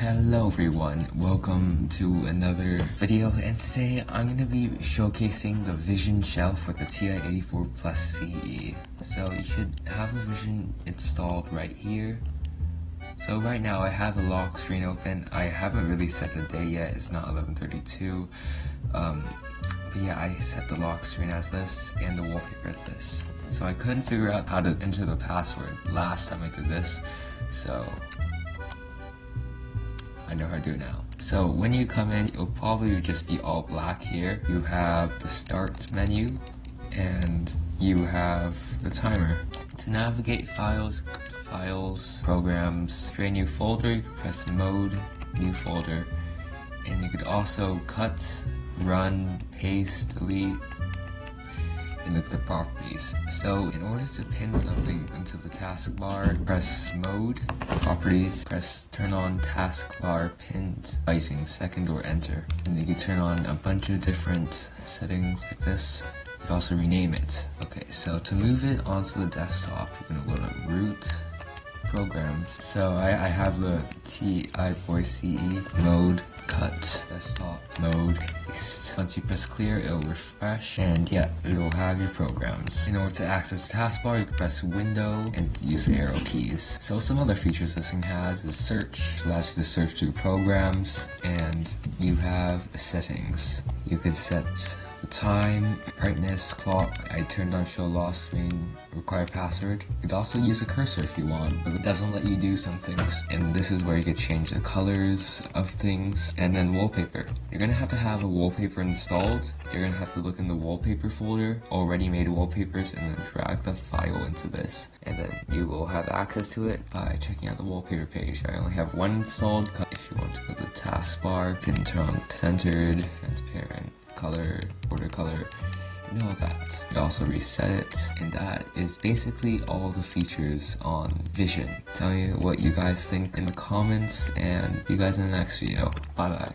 Hello everyone, welcome to another video, and today I'm going to be showcasing the Vision shelf with the TI-84 Plus CE. So you should have a Vision installed right here. So right now I have a lock screen open. I haven't really set the day yet, it's not 11:32. But yeah, I set the lock screen as this and the wallpaper as this. So I couldn't figure out how to enter the password last time I did this, so I know how to do it now. So when you come in, it'll probably just be all black here. You have the start menu and you have the timer. To navigate files, programs, create a new folder, you can press mode, new folder, and you could also cut, run, paste, delete, and look at the properties. So in order to pin something into the taskbar, press mode, properties, press turn on taskbar pinned by using second or enter. And you can turn on a bunch of different settings like this. You can also rename it. Okay, so to move it onto the desktop, you're gonna go to root, programs. So I have the TI-84 CE mode, cut, desktop, mode, paste. Once you press clear, it'll refresh, and yeah, it'll have your programs. In order to access the taskbar, you can press window and use the arrow keys. So some other features this thing has is search. It allows you to search through programs, and you have settings. You could set the time, brightness, clock. I turned on show lock screen, require password. You could also use a cursor if you want, but it doesn't let you do some things. And this is where you could change the colors of things. And then wallpaper. You're gonna have a wallpaper installed. You're gonna have to look in the wallpaper folder, already made wallpapers, and then drag the file into this. And then you will have access to it by checking out the wallpaper page. I only have one installed. If you want to go to the taskbar, you can turn on centered, transparent, color, border color, and all that. You also reset it, and that is basically all the features on Vision. Tell me what you guys think in the comments, and see you guys in the next video. Bye bye.